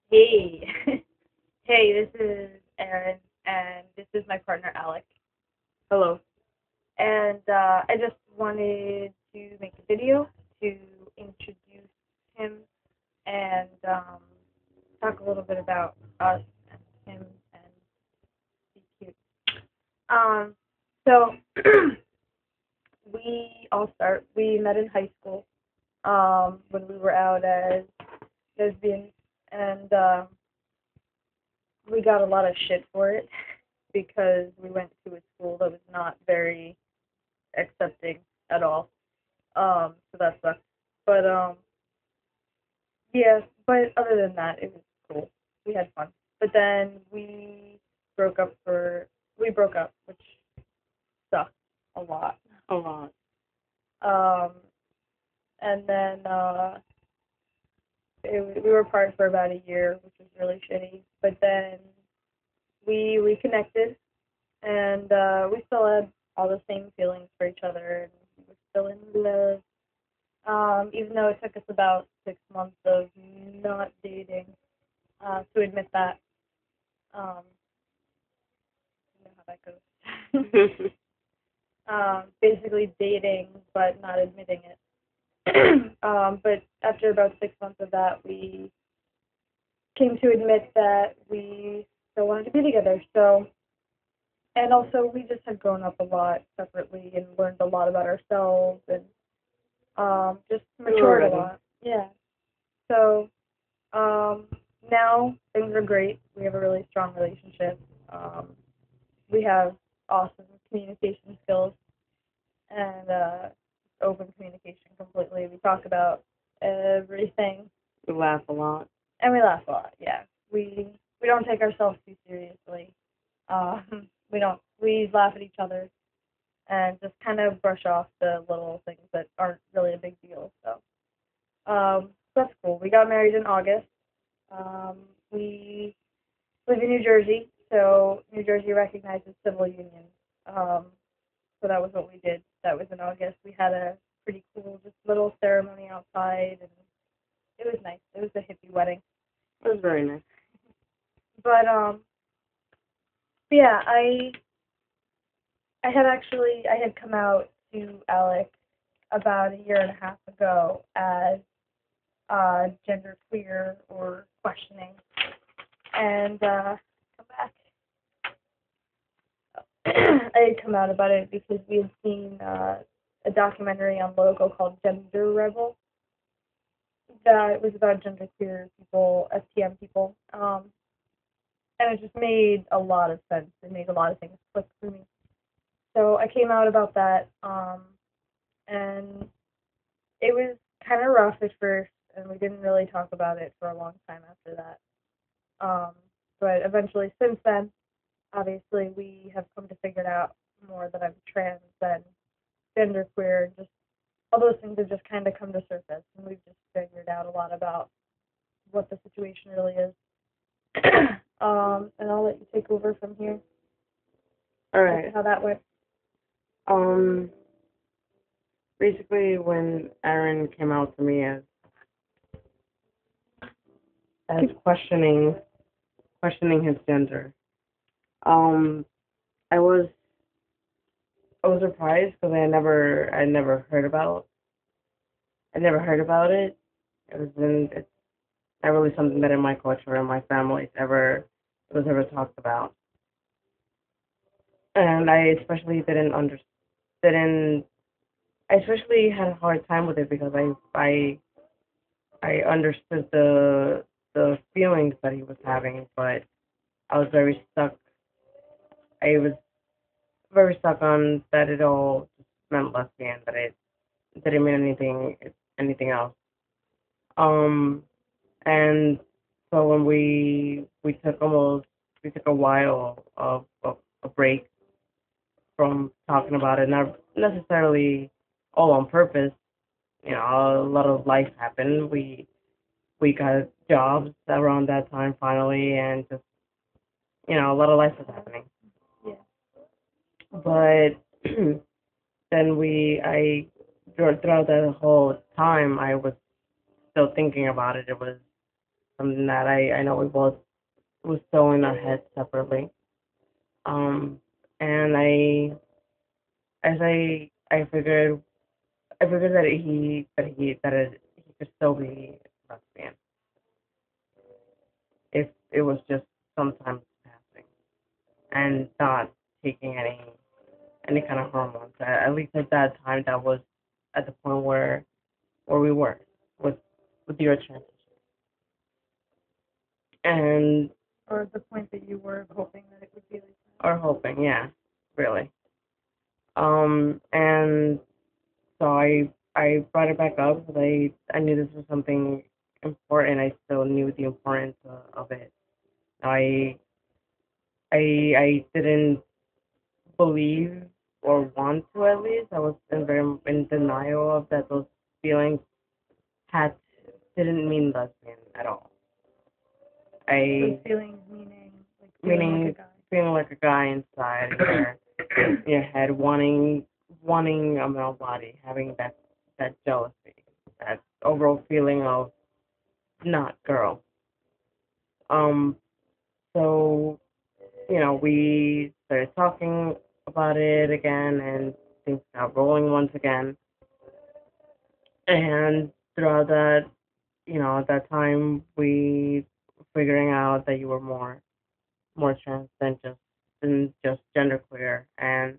Hey, hey, this is Aaryn, and this is my partner Alec. Hello. And I just wanted to make a video to introduce him and talk a little bit about us and him and be cute. Um, so we met in high school when we were out as lesbians, and we got a lot of shit for it because we went to a school that was not very accepting at all. So that sucked. But yeah. But other than that, it was cool. We had fun. But then broke up for we broke up, which sucked a lot. A lot. Um, and then we were apart for about a year, which was really shitty. But then we reconnected, and we still had all the same feelings for each other, and we were still in love. Even though it took us about 6 months of not dating to admit that. You know how that goes. Basically dating, but not admitting it. But after about 6 months of that, we came to admit that we still wanted to be together. So, and also we just had grown up a lot separately and learned a lot about ourselves and just matured a lot. Yeah. So um, now things are great. We have a really strong relationship. We have awesome communication skills and open communication completely. We talk about everything We laugh a lot. and we laugh a lot. Yeah, we don't take ourselves too seriously. We don't. We laugh at each other and just kind of brush off the little things that aren't really a big deal. So that's cool. We got married in August. Um, we live in New Jersey, so New Jersey recognizes civil unions. Um, so that was what we did. That was in August. We had a pretty cool, just little ceremony outside, and it was nice. It was a hippie wedding. It was very nice. But yeah, I had come out to Alec about a year and a half ago as gender queer or questioning, and come back. I had come out about it because we had seen a documentary on Logo called Gender Rebel that was about genderqueer people, STM people, and it just made a lot of sense. It made a lot of things click for me. So I came out about that, and it was kind of rough at first, and we didn't really talk about it for a long time after that. Um, but eventually, since then, obviously, we have come to figure out more that I'm trans than genderqueer, and just all those things have just kind of come to surface, and we've just figured out a lot about what the situation really is. And I'll let you take over from here. All right. How that went. Um. Basically, when Aaryn came out to me as questioning his gender, um, I was I was surprised because I never heard about it. It's not really something that in my culture and my family was ever talked about, and didn't I especially had a hard time with it because I understood the feelings that he was having, but I was very stuck. I was very stuck on that it all just meant lesbian, that it didn't mean anything else. Um, and so when we took a while of a break from talking about it, not necessarily all on purpose. You know, a lot of life happened. We got jobs around that time finally, and just a lot of life was happening. Yeah. But then throughout that whole time, I was still thinking about it. something that I know we both was still in our heads separately. Um, and I figured he could still be lesbian if it was just sometimes passing and not taking any kind of hormones. At least at that time, that was at the point where we were with with your transition, and Or the point that you were hoping that it would be like that. are hoping, yeah, really. And so I brought it back up because I knew this was something important. I still knew the importance of it. I I didn't believe or want to, at least. I was in denial of that those feelings had didn't mean lesbian at all. Those I feelings meaning meaning feeling like a guy inside your head, wanting a male body, having that jealousy, that overall feeling of not girl. Um, so we started talking about it again, and things got rolling once again. And throughout at that time, we were figuring out that you were more trans than just genderqueer, and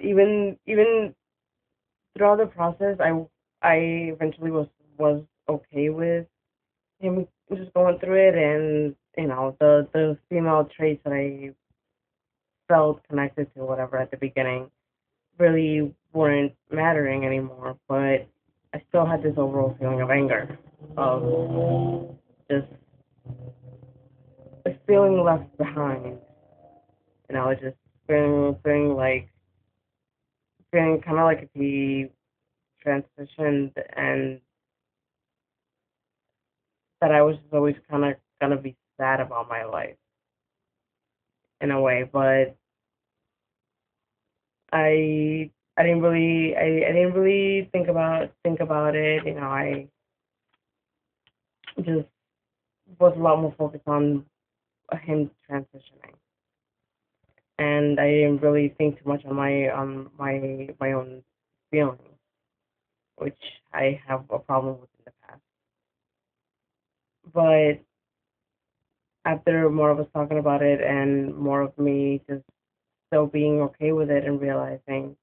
even throughout the process, I eventually was okay with him just going through it, and the female traits that I felt connected to, whatever, at the beginning really weren't mattering anymore. But I still had this overall feeling of anger, of just feeling left behind. Just feeling kind of like he transitioned, and that I was always kind of gonna be sad about my life in a way. But I didn't really think about it. I just was a lot more focused on him transitioning, and I didn't really think too much on my own feelings, which I have a problem with in the past. But after more of us talking about it, and more of me just still being okay with it, and realizing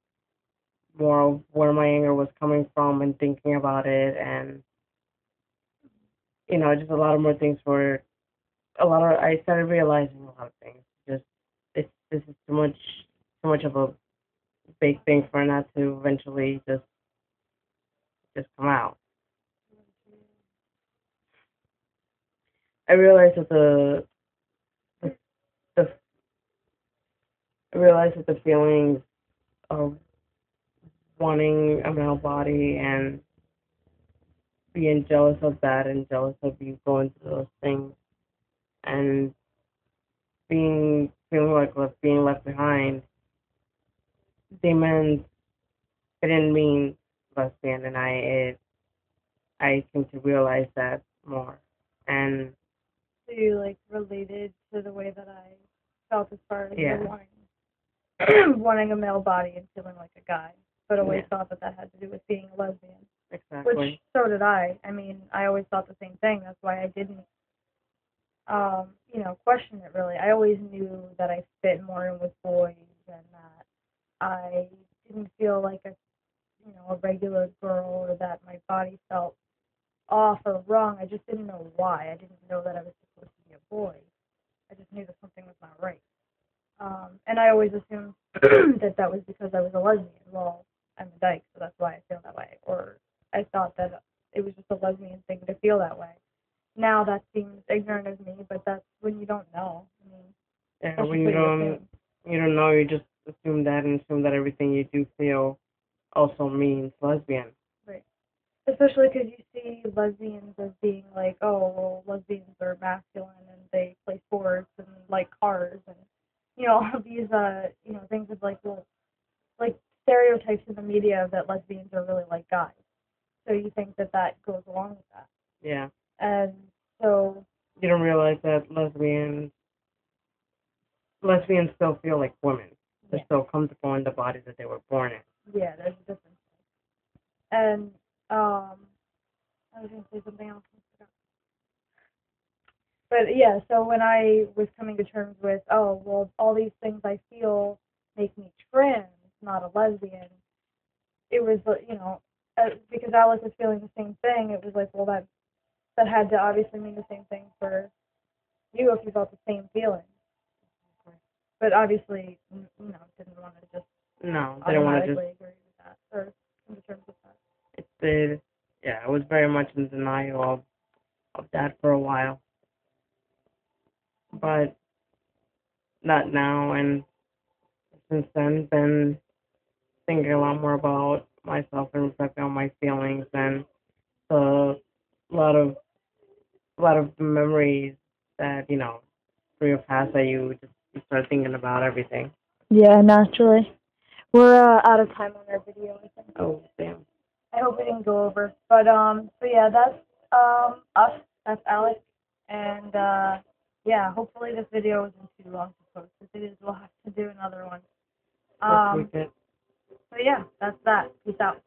more of where my anger was coming from, and thinking about it, and just a lot of more things were a lot of I started realizing a lot of things. Just this is too much of a big thing for it not to eventually just come out. I realized that the, the I realized that the feelings of wanting a male body, and being jealous of that, and jealous of you going through those things, and feeling like being left behind, they meant it didn't mean lesbian, and I came to realize that more. And So you related to the way that I felt as far as yeah, wanting a male body and feeling like a guy, but always yeah, thought that that had to do with being a lesbian. Which exactly. so did I. I mean, I always thought the same thing. That's why I didn't, question it really. I always knew that I fit more in with boys, and that I didn't feel like a regular girl, or that my body felt off or wrong. I just didn't know why. I didn't know that I was supposed to be a boy. I just knew that something was not right. And I always assumed that was because I was a lesbian. Well, I'm a dyke, so that's why I feel that way. Or I thought that it was just a lesbian thing to feel that way. Now that seems ignorant of me, but that's when you don't know. I mean, Yeah, that's when just what you assume. you don't know, you just assume that, and assume that everything you do feel also means lesbian. Right. Especially because you see lesbians as being like, oh, well, lesbians are masculine and they play sports and like cars and all of these things of like, well, like stereotypes in the media that lesbians are really like guys. So you think that that goes along with that. Yeah. And so You don't realize that lesbians still feel like women. They're still comfortable in the bodies that they were born in. Yeah, there's a difference. And I was gonna say something else. But yeah, so when I was coming to terms with, oh well, all these things I feel make me trans, not a lesbian. It was, because Alec was feeling the same thing. It was like, well, that had to obviously mean the same thing for you if you felt the same feeling. But obviously, didn't want to just didn't want to just agree with that or come to terms with that. It did. Yeah, I was very much in denial of that for a while, but not now. And since then, been thinking a lot more about myself and reflecting on my feelings and a lot of memories that through your past that you start thinking about everything. Yeah, naturally. We're out of time on our video, I think. Oh damn. I hope we didn't go over. But so yeah, that's us. That's Alec. And yeah, hopefully this video isn't too long to post. If it is, we'll have to do another one. So yeah, that's that. Peace out.